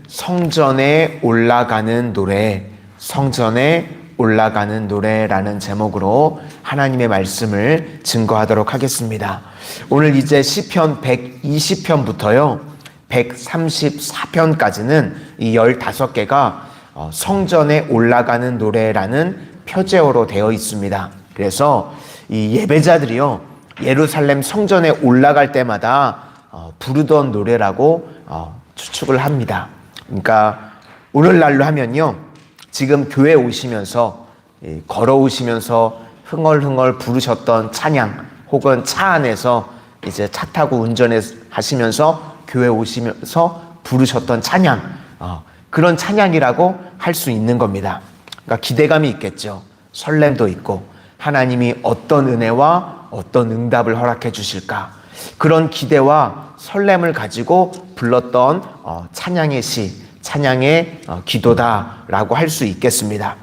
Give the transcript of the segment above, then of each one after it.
성전에 올라가는 노래, 성전에 올라가는 노래라는 제목으로 하나님의 말씀을 증거하도록 하겠습니다. 오늘 이제 시편 120편부터요 134편까지는 이 15개가 성전에 올라가는 노래라는 표제어로 되어 있습니다. 그래서 이 예배자들이요 예루살렘 성전에 올라갈 때마다 부르던 노래라고 추측을 합니다. 그러니까 오늘날로 하면요 지금 교회 오시면서 걸어오시면서 흥얼흥얼 부르셨던 찬양, 혹은 차 안에서 이제 차 타고 운전하시면서 교회 오시면서 부르셨던 찬양, 그런 찬양이라고 할 수 있는 겁니다. 그러니까 기대감이 있겠죠. 설렘도 있고 하나님이 어떤 은혜와 어떤 응답을 허락해 주실까, 그런 기대와 설렘을 가지고 불렀던 찬양의 시, 찬양의 기도다라고 할 수 있겠습니다.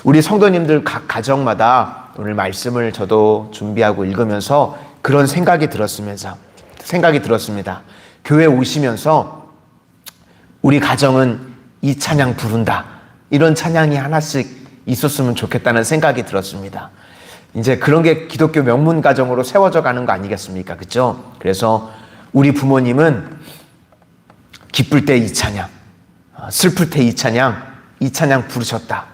우리 성도님들 각 가정마다 오늘 말씀을 저도 준비하고 읽으면서 그런 생각이 들었습니다. 교회 오시면서 우리 가정은 이 찬양 부른다, 이런 찬양이 하나씩 있었으면 좋겠다는 생각이 들었습니다. 이제 그런 게 기독교 명문 가정으로 세워져 가는 거 아니겠습니까? 그렇죠? 그래서 우리 부모님은 기쁠 때 이 찬양, 슬플 때 이 찬양 부르셨다.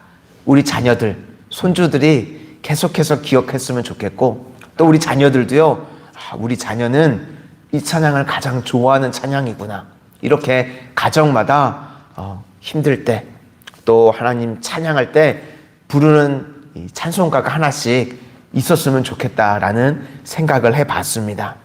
우리 자녀들, 손주들이 계속해서 기억했으면 좋겠고, 또 우리 자녀들도요, 우리 자녀는 이 찬양을 가장 좋아하는 찬양이구나. 이렇게 가정마다 힘들 때, 또 하나님 찬양할 때 부르는 이 찬송가가 하나씩 있었으면 좋겠다라는 생각을 해봤습니다.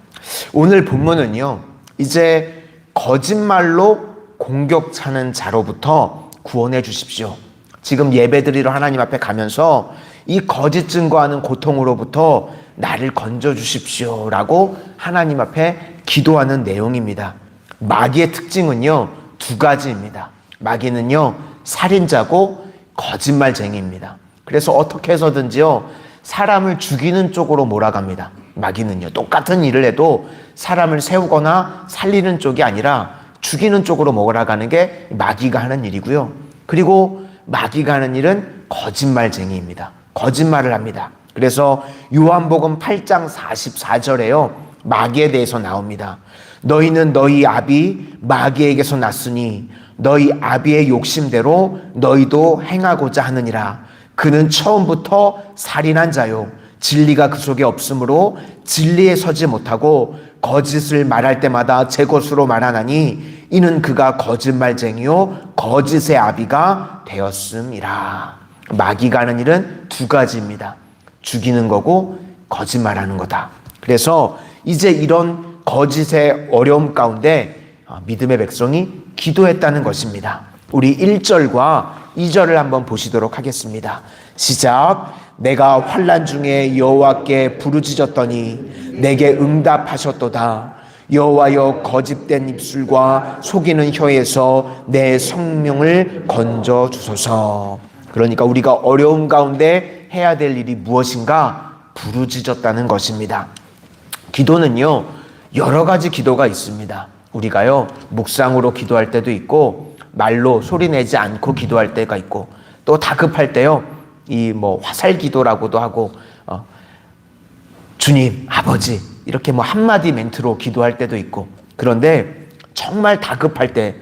오늘 본문은요, 이제 거짓말로 공격하는 자로부터 구원해 주십시오. 지금 예배드리러 하나님 앞에 가면서 이 거짓 증거하는 고통으로부터 나를 건져 주십시오 라고 하나님 앞에 기도하는 내용입니다. 마귀의 특징은요 2가지입니다. 마귀는요 살인자고 거짓말쟁이입니다. 그래서 어떻게 해서든지요 사람을 죽이는 쪽으로 몰아갑니다. 마귀는요 똑같은 일을 해도 사람을 세우거나 살리는 쪽이 아니라 죽이는 쪽으로 몰아가는 게 마귀가 하는 일이고요. 그리고 마귀가 하는 일은 거짓말쟁이입니다. 거짓말을 합니다. 그래서 요한복음 8장 44절에요 마귀에 대해서 나옵니다. 너희는 너희 아비 마귀에게서 났으니 너희 아비의 욕심대로 너희도 행하고자 하느니라. 그는 처음부터 살인한 자요 진리가 그 속에 없으므로 진리에 서지 못하고 거짓을 말할 때마다 제 것으로 말하나니 이는 그가 거짓말쟁이요 거짓의 아비가 되었음이라. 마귀가 하는 일은 2가지입니다. 죽이는 거고 거짓말하는 거다. 그래서 이제 이런 거짓의 어려움 가운데 믿음의 백성이 기도했다는 것입니다. 우리 1절과 2절을 한번 보시도록 하겠습니다. 시작. 내가 환난 중에 여호와께 부르짖었더니 내게 응답하셨도다. 여호와여 거짓된 입술과 속이는 혀에서 내 성명을 건져 주소서. 그러니까 우리가 어려움 가운데 해야 될 일이 무엇인가? 부르짖었다는 것입니다. 기도는요 여러 가지 기도가 있습니다. 우리가요 묵상으로 기도할 때도 있고 말로 소리내지 않고 기도할 때가 있고, 또 다급할 때요 이 화살 기도라고도 하고 주님, 아버지 이렇게 한마디 멘트로 기도할 때도 있고, 그런데 정말 다급할 때,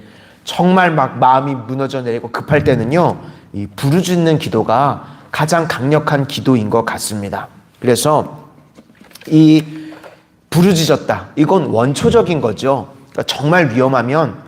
정말 막 마음이 무너져 내리고 급할 때는요 이 부르짖는 기도가 가장 강력한 기도인 것 같습니다. 그래서 이 부르짖었다, 이건 원초적인 거죠. 그러니까 정말 위험하면,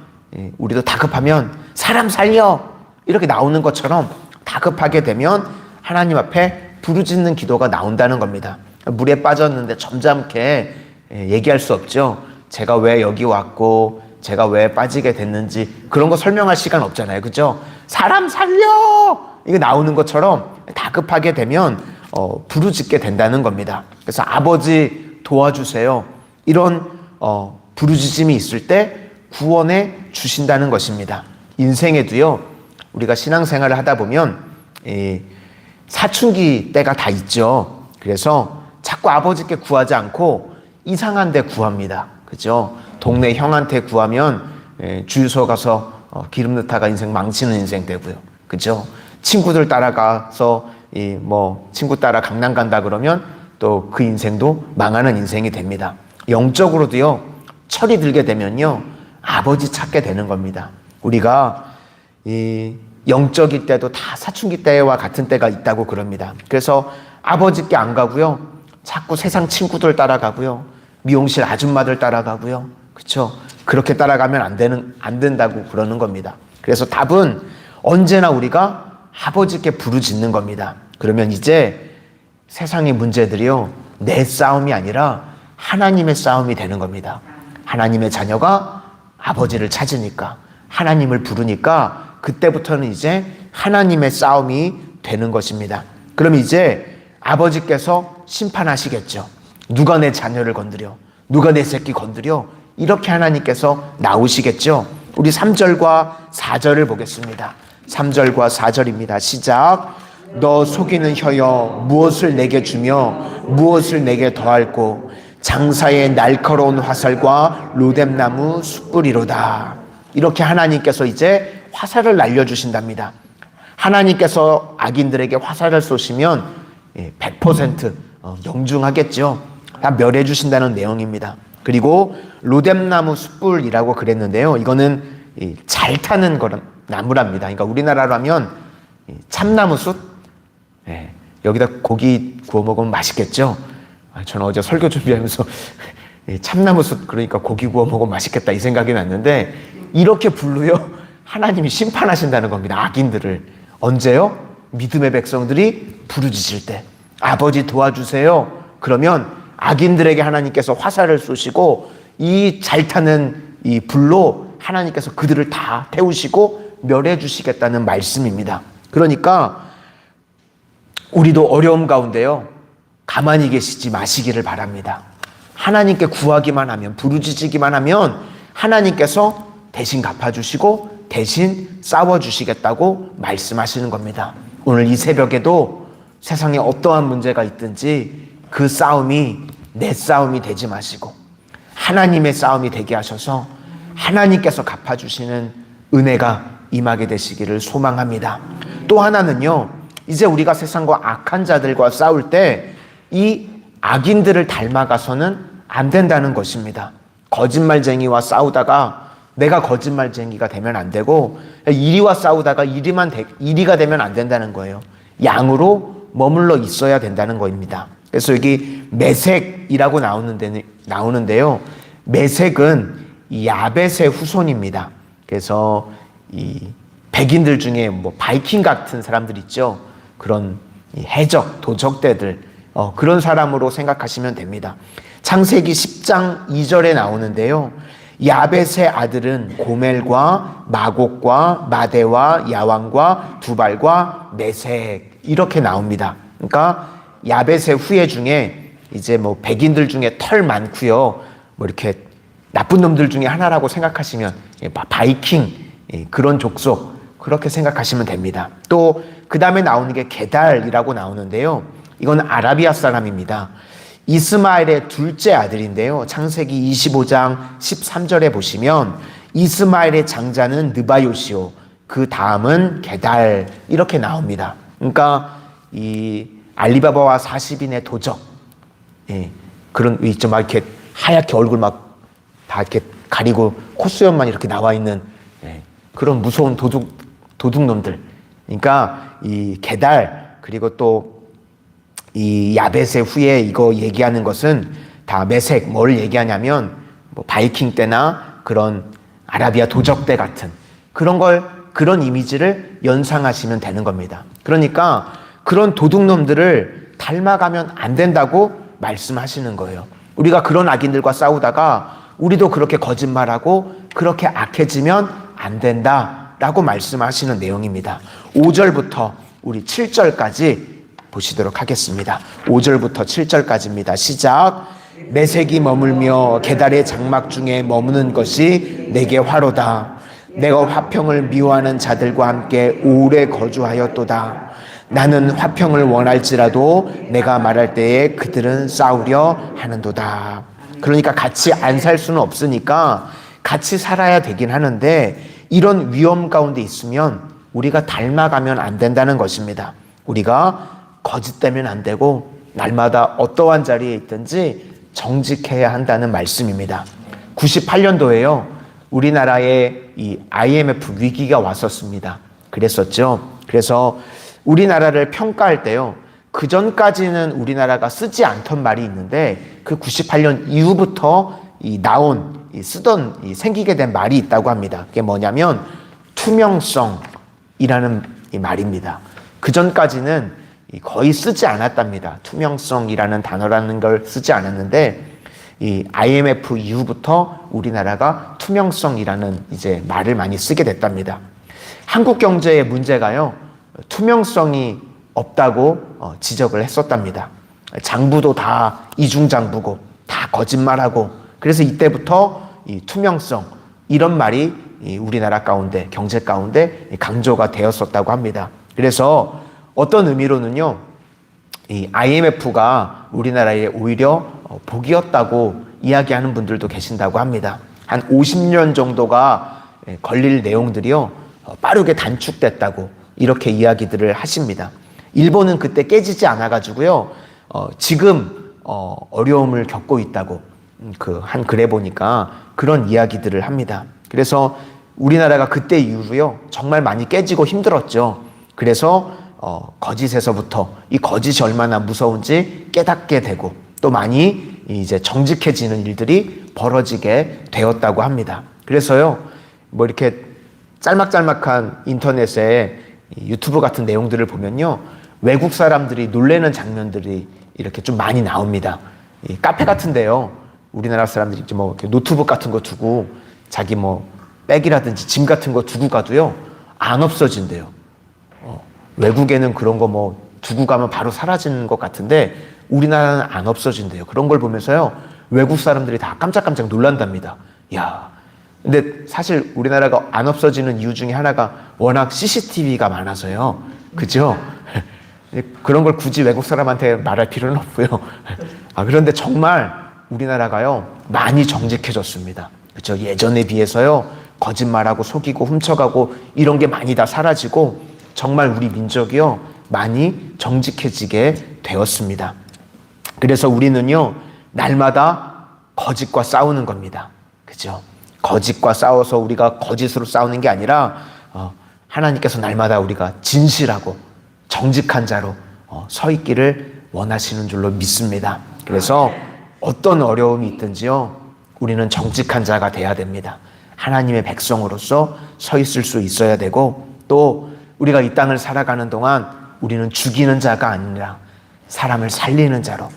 우리도 다급하면 사람 살려 이렇게 나오는 것처럼 다급하게 되면 하나님 앞에 부르짖는 기도가 나온다는 겁니다. 물에 빠졌는데 점잖게 얘기할 수 없죠. 제가 왜 여기 왔고 제가 왜 빠지게 됐는지 그런 거 설명할 시간 없잖아요. 그죠? 사람 살려 이거 나오는 것처럼 다급하게 되면 부르짖게 된다는 겁니다. 그래서 아버지 도와주세요, 이런 부르짖음이 있을 때 구원해 주신다는 것입니다. 인생에도요 우리가 신앙생활을 하다 보면 사춘기 때가 다 있죠. 그래서 자꾸 아버지께 구하지 않고 이상한 데 구합니다. 그죠? 동네 형한테 구하면 주유소 가서 기름 넣다가 인생 망치는 인생 되고요. 그죠? 친구들 따라가서 친구 따라 강남 간다 그러면 또 그 인생도 망하는 인생이 됩니다. 영적으로도요, 철이 들게 되면요, 아버지 찾게 되는 겁니다. 우리가 이 영적일 때도 다 사춘기 때와 같은 때가 있다고 그럽니다. 그래서 아버지께 안 가고요, 자꾸 세상 친구들 따라가고요, 미용실 아줌마들 따라가고요. 그렇죠? 그렇게 따라가면 안 된다고 그러는 겁니다. 그래서 답은 언제나 우리가 아버지께 부르짖는 겁니다. 그러면 이제 세상의 문제들이요, 내 싸움이 아니라 하나님의 싸움이 되는 겁니다. 하나님의 자녀가 아버지를 찾으니까, 하나님을 부르니까 그때부터는 이제 하나님의 싸움이 되는 것입니다. 그럼 이제 아버지께서 심판하시겠죠. 누가 내 자녀를 건드려? 누가 내 새끼 건드려? 이렇게 하나님께서 나오시겠죠. 우리 3절과 4절을 보겠습니다. 3절과 4절입니다. 시작. 너 속이는 혀여 무엇을 내게 주며 무엇을 내게 더할꼬? 장사의 날카로운 화살과 로뎀나무 숯불이로다. 이렇게 하나님께서 이제 화살을 날려주신답니다. 하나님께서 악인들에게 화살을 쏘시면 100% 명중하겠죠. 다 멸해 주신다는 내용입니다. 그리고 로뎀나무 숯불이라고 그랬는데요, 이거는 잘 타는 그런 나무랍니다. 그러니까 우리나라로 하면 참나무 숯, 여기다 고기 구워 먹으면 맛있겠죠. 저는 어제 설교 준비하면서 참나무 숯, 그러니까 고기 구워 먹으면 맛있겠다 이 생각이 났는데, 이렇게 불로요, 하나님이 심판하신다는 겁니다. 악인들을. 언제요? 믿음의 백성들이 부르짖을 때, 아버지 도와주세요. 그러면 악인들에게 하나님께서 화살을 쏘시고 이 잘 타는 이 불로 하나님께서 그들을 다 태우시고 멸해 주시겠다는 말씀입니다. 그러니까 우리도 어려움 가운데요, 가만히 계시지 마시기를 바랍니다. 하나님께 구하기만 하면, 부르짖기만 하면 하나님께서 대신 갚아주시고 대신 싸워주시겠다고 말씀하시는 겁니다. 오늘 이 새벽에도 세상에 어떠한 문제가 있든지 그 싸움이 내 싸움이 되지 마시고 하나님의 싸움이 되게 하셔서 하나님께서 갚아주시는 은혜가 임하게 되시기를 소망합니다. 또 하나는요, 이제 우리가 세상과 악한 자들과 싸울 때 이 악인들을 닮아가서는 안 된다는 것입니다. 거짓말쟁이와 싸우다가 내가 거짓말쟁이가 되면 안 되고, 이리와 싸우다가 이리가 되면 안 된다는 거예요. 양으로 머물러 있어야 된다는 겁니다. 그래서 여기 메색이라고 나오는데요. 메색은 야벳의 후손입니다. 그래서 이 백인들 중에 바이킹 같은 사람들 있죠. 그런 해적, 도적대들, 그런 사람으로 생각하시면 됩니다. 창세기 10장 2절에 나오는데요. 야벳의 아들은 고멜과 마곡과 마대와 야왕과 두발과 메색, 이렇게 나옵니다. 그러니까 야벳의 후예 중에 이제 백인들 중에 털 많고요, 이렇게 나쁜 놈들 중에 하나라고 생각하시면, 바이킹, 그런 족속, 그렇게 생각하시면 됩니다. 또 그 다음에 나오는 게 게달이라고 나오는데요. 이건 아라비아 사람입니다. 이스마엘의 둘째 아들인데요. 창세기 25장 13절에 보시면 이스마엘의 장자는 느바요시오, 그 다음은 게달, 이렇게 나옵니다. 그러니까 이 알리바바와 40인의 도적, 그런 있죠. 막 이렇게 하얗게 얼굴 막 다 이렇게 가리고 콧수염만 이렇게 나와 있는 그런 무서운 도둑놈들. 그러니까 이 게달, 그리고 또 이 야벳의 후예, 이거 얘기하는 것은 다 메색, 뭘 얘기하냐면 바이킹 때나 그런 아라비아 도적대 같은 그런 이미지를 연상하시면 되는 겁니다. 그러니까 그런 도둑놈들을 닮아가면 안 된다고 말씀하시는 거예요. 우리가 그런 악인들과 싸우다가 우리도 그렇게 거짓말하고 그렇게 악해지면 안 된다라고 말씀하시는 내용입니다. 5절부터 우리 7절까지 보시도록 하겠습니다. 5절부터 7절까지입니다. 시작. 메색이 머물며 게달의 장막 중에 머무는 것이 내게 화로다. 내가 화평을 미워하는 자들과 함께 오래 거주하였도다. 나는 화평을 원할지라도 내가 말할 때에 그들은 싸우려 하는도다. 그러니까 같이 안 살 수는 없으니까 같이 살아야 되긴 하는데, 이런 위험 가운데 있으면 우리가 닮아가면 안 된다는 것입니다. 우리가 거짓되면 안 되고 날마다 어떠한 자리에 있든지 정직해야 한다는 말씀입니다. 98년도에요. 우리나라에 이 IMF 위기가 왔었습니다. 그랬었죠. 그래서 우리나라를 평가할 때요. 그 전까지는 우리나라가 쓰지 않던 말이 있는데 그 98년 이후부터 쓰던 생기게 된 말이 있다고 합니다. 그게 뭐냐면 투명성이라는 이 말입니다. 그 전까지는 거의 쓰지 않았답니다. 투명성이라는 단어라는 걸 쓰지 않았는데 이 IMF 이후부터 우리나라가 투명성이라는 이제 말을 많이 쓰게 됐답니다. 한국 경제의 문제가요, 투명성이 없다고 지적을 했었답니다. 장부도 다 이중장부고 다 거짓말하고, 그래서 이때부터 이 투명성 이런 말이 우리나라 가운데 경제 가운데 강조가 되었었다고 합니다. 그래서 어떤 의미로는요, 이 IMF가 우리나라에 오히려 복이었다고 이야기하는 분들도 계신다고 합니다. 한 50년 정도가 걸릴 내용들이요, 빠르게 단축됐다고 이렇게 이야기들을 하십니다. 일본은 그때 깨지지 않아가지고요, 지금 어려움을 겪고 있다고 한 글에 보니까 그런 이야기들을 합니다. 그래서 우리나라가 그때 이후로요, 정말 많이 깨지고 힘들었죠. 그래서 거짓에서부터 이 거짓이 얼마나 무서운지 깨닫게 되고 또 많이 이제 정직해지는 일들이 벌어지게 되었다고 합니다. 그래서요, 뭐 이렇게 짤막짤막한 인터넷에 유튜브 같은 내용들을 보면요, 외국 사람들이 놀래는 장면들이 이렇게 좀 많이 나옵니다. 이 카페 같은데요, 우리나라 사람들이 이제 뭐 노트북 같은 거 두고 자기 뭐 백이라든지 짐 같은 거 두고 가도요, 안 없어진대요. 외국에는 그런 거 뭐 두고 가면 바로 사라지는 것 같은데 우리나라는 안 없어진대요. 그런 걸 보면서요, 외국 사람들이 다 깜짝깜짝 놀란답니다. 야, 근데 사실 우리나라가 안 없어지는 이유 중에 하나가 워낙 CCTV가 많아서요. 그죠? 그런 걸 굳이 외국 사람한테 말할 필요는 없고요. 그런데 정말 우리나라가요, 많이 정직해졌습니다. 그죠? 예전에 비해서요, 거짓말하고 속이고 훔쳐가고 이런 게 많이 다 사라지고 정말 우리 민족이요, 많이 정직해지게 되었습니다. 그래서 우리는요, 날마다 거짓과 싸우는 겁니다. 그죠? 거짓과 싸워서 우리가 거짓으로 싸우는 게 아니라 하나님께서 날마다 우리가 진실하고 정직한 자로 서 있기를 원하시는 줄로 믿습니다. 그래서 어떤 어려움이 있든지요, 우리는 정직한 자가 돼야 됩니다. 하나님의 백성으로서 서 있을 수 있어야 되고, 또 우리가 이 땅을 살아가는 동안 우리는 죽이는 자가 아니라 사람을 살리는 자로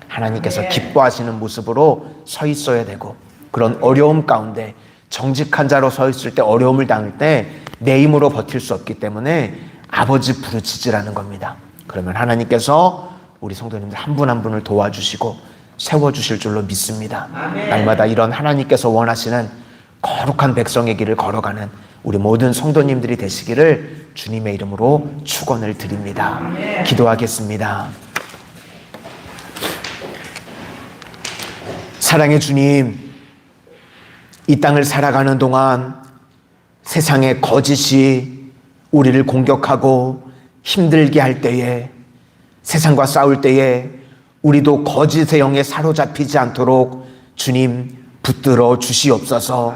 하나님께서 기뻐하시는 모습으로 서 있어야 되고, 그런 어려움 가운데 정직한 자로 서 있을 때, 어려움을 당할 때 내 힘으로 버틸 수 없기 때문에 아버지 부르짖으라는 겁니다. 그러면 하나님께서 우리 성도님들 한 분 한 분을 도와주시고 세워주실 줄로 믿습니다. 아멘. 날마다 이런 하나님께서 원하시는 거룩한 백성의 길을 걸어가는 우리 모든 성도님들이 되시기를 주님의 이름으로 축원을 드립니다. 아멘. 기도하겠습니다. 사랑의 주님, 이 땅을 살아가는 동안 세상의 거짓이 우리를 공격하고 힘들게 할 때에, 세상과 싸울 때에 우리도 거짓의 영에 사로잡히지 않도록 주님 붙들어 주시옵소서.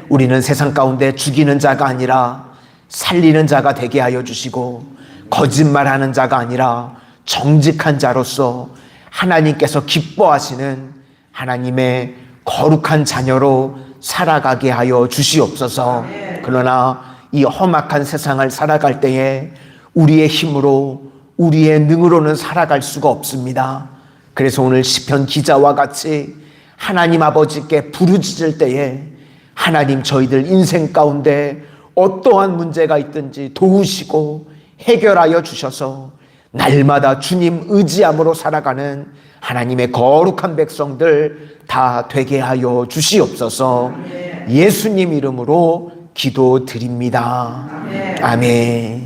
우리는 세상 가운데 죽이는 자가 아니라 살리는 자가 되게 하여 주시고, 거짓말하는 자가 아니라 정직한 자로서 하나님께서 기뻐하시는 하나님의 거룩한 자녀로 살아가게 하여 주시옵소서. 그러나 이 험악한 세상을 살아갈 때에 우리의 힘으로, 우리의 능으로는 살아갈 수가 없습니다. 그래서 오늘 시편 기자와 같이 하나님 아버지께 부르짖을 때에 하나님, 저희들 인생 가운데 어떠한 문제가 있든지 도우시고 해결하여 주셔서 날마다 주님 의지함으로 살아가는 하나님의 거룩한 백성들 다 되게 하여 주시옵소서. 예수님 이름으로 기도드립니다. 아멘.